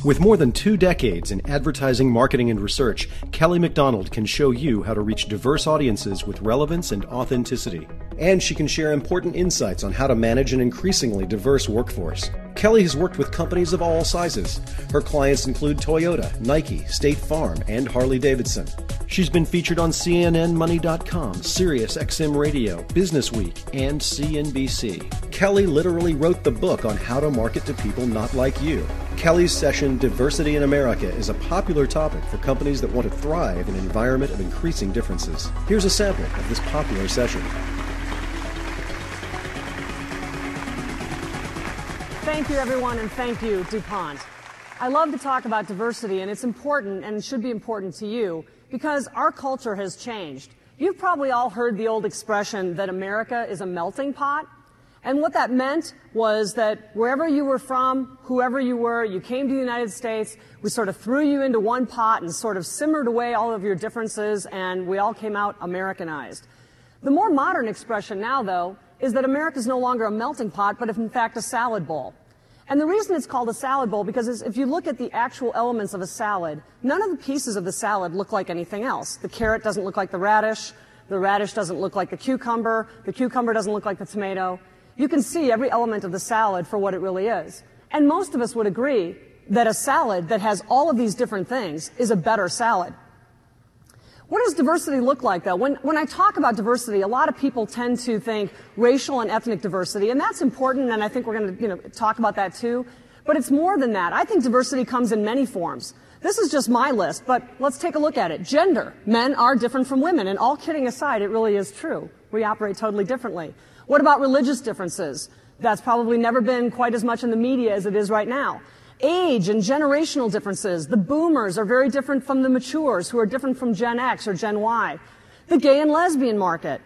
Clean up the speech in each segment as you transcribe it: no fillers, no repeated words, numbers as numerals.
With more than 2 decades in advertising, marketing, and research, Kelly McDonald can show you how to reach diverse audiences with relevance and authenticity. And she can share important insights on how to manage an increasingly diverse workforce. Kelly has worked with companies of all sizes. Her clients include Toyota, Nike, State Farm, and Harley-Davidson. She's been featured on CNNMoney.com, SiriusXM Radio, Businessweek, and CNBC. Kelly literally wrote the book on how to market to people not like you. Kelly's session, Diversity in America, is a popular topic for companies that want to thrive in an environment of increasing differences. Here's a sample of this popular session. Thank you, everyone, and thank you, DuPont. I love to talk about diversity, and it's important, and it should be important to you, because our culture has changed. You've probably all heard the old expression that America is a melting pot. And what that meant was that wherever you were from, whoever you were, you came to the United States, we sort of threw you into one pot and sort of simmered away all of your differences, and we all came out Americanized. The more modern expression now, though, is that America is no longer a melting pot, but in fact a salad bowl. And the reason it's called a salad bowl, because if you look at the actual elements of a salad, none of the pieces of the salad look like anything else. The carrot doesn't look like the radish doesn't look like the cucumber doesn't look like the tomato. You can see every element of the salad for what it really is. And most of us would agree that a salad that has all of these different things is a better salad. What does diversity look like, though? When I talk about diversity, a lot of people tend to think racial and ethnic diversity, and that's important, and I think we're going to talk about that too. But it's more than that. I think diversity comes in many forms. This is just my list, but let's take a look at it. Gender. Men are different from women, and all kidding aside, it really is true. We operate totally differently. What about religious differences? That's probably never been quite as much in the media as it is right now. Age and generational differences. The boomers are very different from the matures, who are different from Gen X or Gen Y. The gay and lesbian market.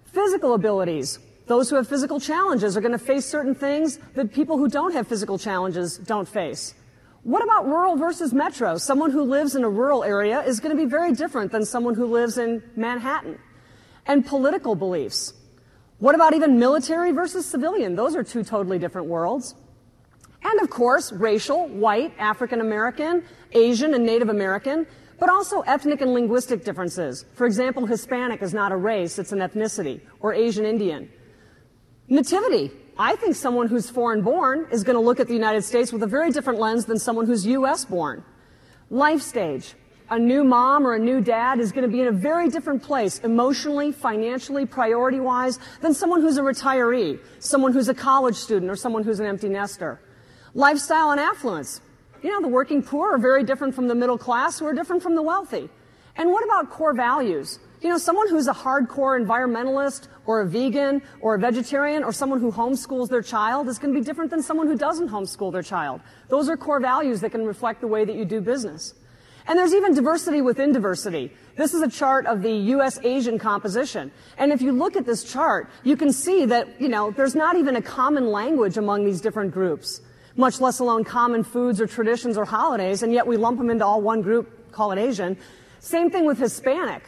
Physical abilities. Those who have physical challenges are going to face certain things that people who don't have physical challenges don't face. What about rural versus metro? Someone who lives in a rural area is going to be very different than someone who lives in Manhattan. And political beliefs. What about even military versus civilian? Those are two totally different worlds. And of course, racial, white, African American, Asian, and Native American, but also ethnic and linguistic differences. For example, Hispanic is not a race, it's an ethnicity, or Asian Indian. Nativity. I think someone who's foreign born is going to look at the United States with a very different lens than someone who's U.S. born. Life stage. A new mom or a new dad is going to be in a very different place emotionally, financially, priority-wise than someone who's a retiree, someone who's a college student, or someone who's an empty nester. Lifestyle and affluence. The working poor are very different from the middle class, who are different from the wealthy. And what about core values? Someone who's a hardcore environmentalist or a vegan or a vegetarian or someone who homeschools their child is going to be different than someone who doesn't homeschool their child. Those are core values that can reflect the way that you do business. And there's even diversity within diversity. This is a chart of the U.S.-Asian composition. And if you look at this chart, you can see that, there's not even a common language among these different groups, much less alone common foods or traditions or holidays, and yet we lump them into all one group, call it Asian. Same thing with Hispanic.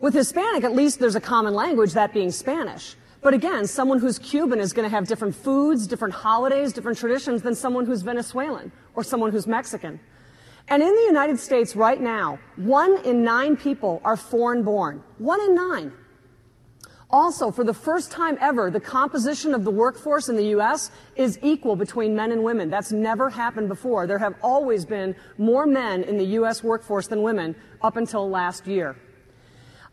With Hispanic, at least there's a common language, that being Spanish. But again, someone who's Cuban is going to have different foods, different holidays, different traditions than someone who's Venezuelan or someone who's Mexican. And in the United States right now, 1 in 9 people are foreign born. 1 in 9. Also, for the first time ever, the composition of the workforce in the U.S. is equal between men and women. That's never happened before. There have always been more men in the U.S. workforce than women up until last year.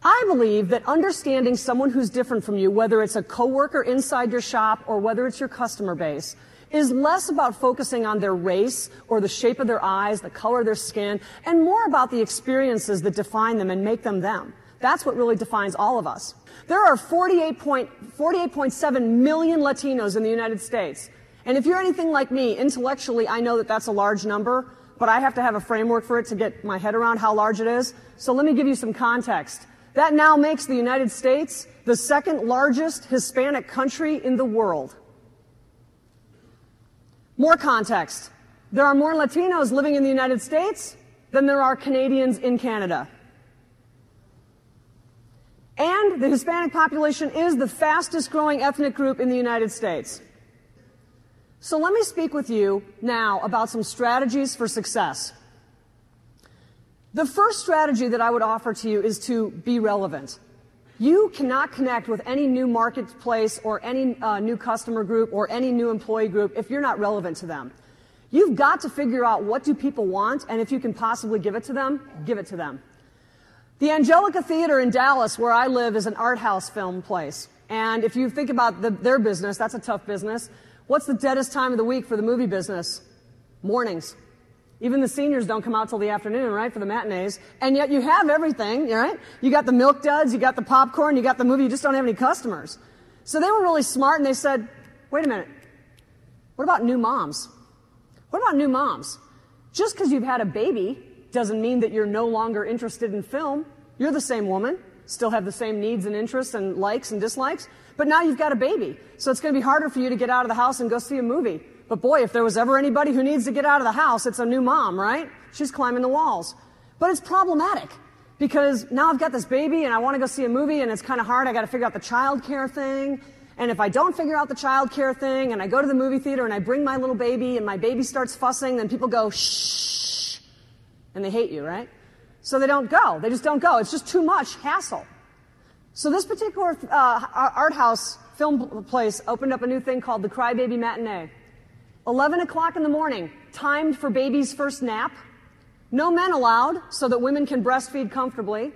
I believe that understanding someone who's different from you, whether it's a coworker inside your shop or whether it's your customer base, is less about focusing on their race or the shape of their eyes, the color of their skin, and more about the experiences that define them and make them them. That's what really defines all of us. There are 48.7 million Latinos in the United States. And if you're anything like me, intellectually, I know that that's a large number, but I have to have a framework for it to get my head around how large it is. So let me give you some context. That now makes the United States the second largest Hispanic country in the world. More context. There are more Latinos living in the United States than there are Canadians in Canada. And the Hispanic population is the fastest growing ethnic group in the United States. So let me speak with you now about some strategies for success. The first strategy that I would offer to you is to be relevant. You cannot connect with any new marketplace or any new customer group or any new employee group if you're not relevant to them. You've got to figure out what do people want, and if you can possibly give it to them, give it to them. The Angelica Theater in Dallas, where I live, is an art house film place. And if you think about their business, that's a tough business. What's the deadest time of the week for the movie business? Mornings. Even the seniors don't come out till the afternoon, right, for the matinees. And yet you have everything, right? You got the milk duds, you got the popcorn, you got the movie, you just don't have any customers. So they were really smart and they said, wait a minute, what about new moms? What about new moms? Just because you've had a baby doesn't mean that you're no longer interested in film. You're the same woman, still have the same needs and interests and likes and dislikes, but now you've got a baby. So it's going to be harder for you to get out of the house and go see a movie. But boy, if there was ever anybody who needs to get out of the house, it's a new mom, right? She's climbing the walls. But it's problematic because now I've got this baby and I want to go see a movie and it's kind of hard. I got to figure out the child care thing. And if I don't figure out the child care thing and I go to the movie theater and I bring my little baby and my baby starts fussing, then people go, shh, and they hate you, right? So they don't go. They just don't go. It's just too much hassle. So this particular art house film place opened up a new thing called the Crybaby Matinee. 11 o'clock in the morning, timed for baby's first nap. No men allowed, so that women can breastfeed comfortably.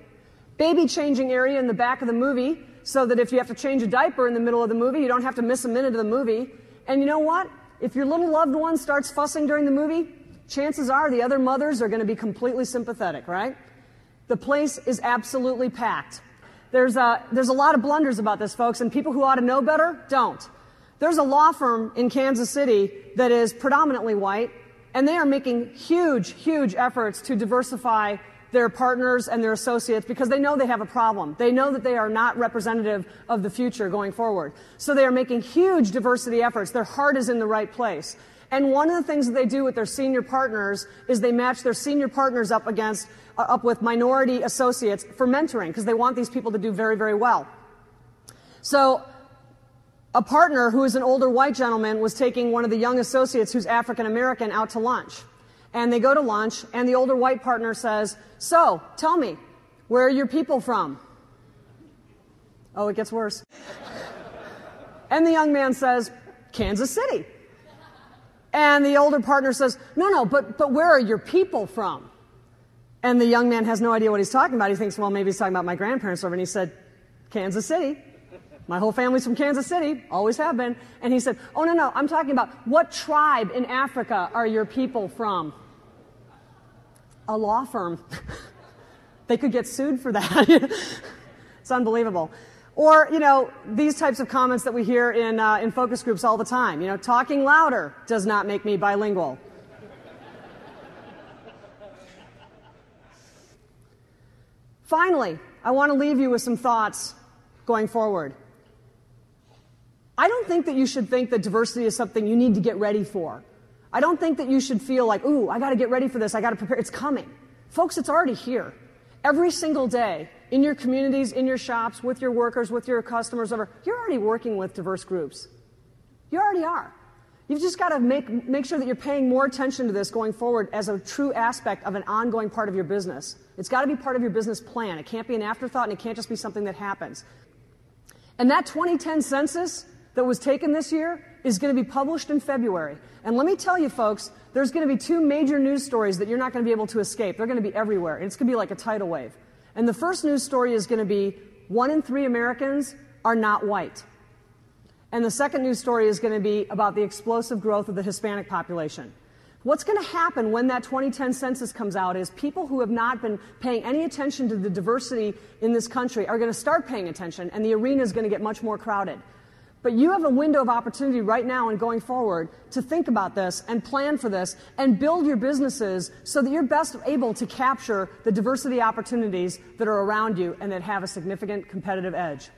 Baby changing area in the back of the movie, so that if you have to change a diaper in the middle of the movie, you don't have to miss a minute of the movie. And you know what? If your little loved one starts fussing during the movie, chances are the other mothers are going to be completely sympathetic, right? The place is absolutely packed. There's a lot of blunders about this, folks, and people who ought to know better don't. There's a law firm in Kansas City that is predominantly white, and they are making huge, huge efforts to diversify their partners and their associates because they know they have a problem. They know that they are not representative of the future going forward. So they are making huge diversity efforts. Their heart is in the right place. And one of the things that they do with their senior partners is they match their senior partners up with minority associates for mentoring because they want these people to do very, very well. So a partner who is an older white gentleman was taking one of the young associates who's African American out to lunch. And they go to lunch, and the older white partner says, so, tell me, where are your people from? Oh, it gets worse. And the young man says, Kansas City. And the older partner says, no, but where are your people from? And the young man has no idea what he's talking about. He thinks, well, maybe he's talking about my grandparents over. And he said, Kansas City. My whole family's from Kansas City, always have been. And he said, oh, no, I'm talking about what tribe in Africa are your people from? A law firm. They could get sued for that. It's unbelievable. Or, these types of comments that we hear in focus groups all the time. Talking louder does not make me bilingual. Finally, I want to leave you with some thoughts going forward. I don't think that you should think that diversity is something you need to get ready for. I don't think that you should feel like, ooh, I got to get ready for this, I got to prepare. It's coming. Folks, it's already here. Every single day, in your communities, in your shops, with your workers, with your customers, you're already working with diverse groups. You already are. You've just got to make sure that you're paying more attention to this going forward as a true aspect of an ongoing part of your business. It's got to be part of your business plan. It can't be an afterthought, and it can't just be something that happens. And that 2010 census that was taken this year is going to be published in February. And let me tell you, folks, there's going to be two major news stories that you're not going to be able to escape. They're going to be everywhere. And it's going to be like a tidal wave. And the first news story is going to be 1 in 3 Americans are not white. And the second news story is going to be about the explosive growth of the Hispanic population. What's going to happen when that 2010 census comes out is people who have not been paying any attention to the diversity in this country are going to start paying attention, and the arena is going to get much more crowded. But you have a window of opportunity right now and going forward to think about this and plan for this and build your businesses so that you're best able to capture the diversity opportunities that are around you and that have a significant competitive edge.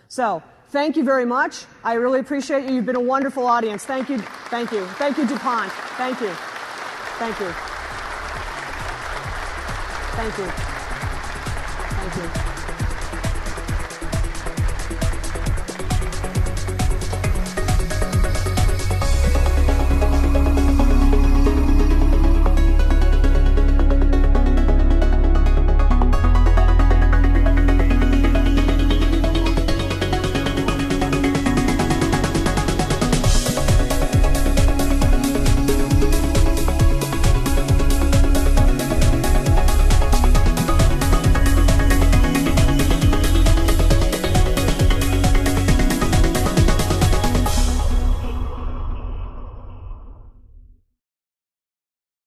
So, thank you very much. I really appreciate you. You've been a wonderful audience. Thank you. Thank you. Thank you, DuPont. Thank you. Thank you. Thank you.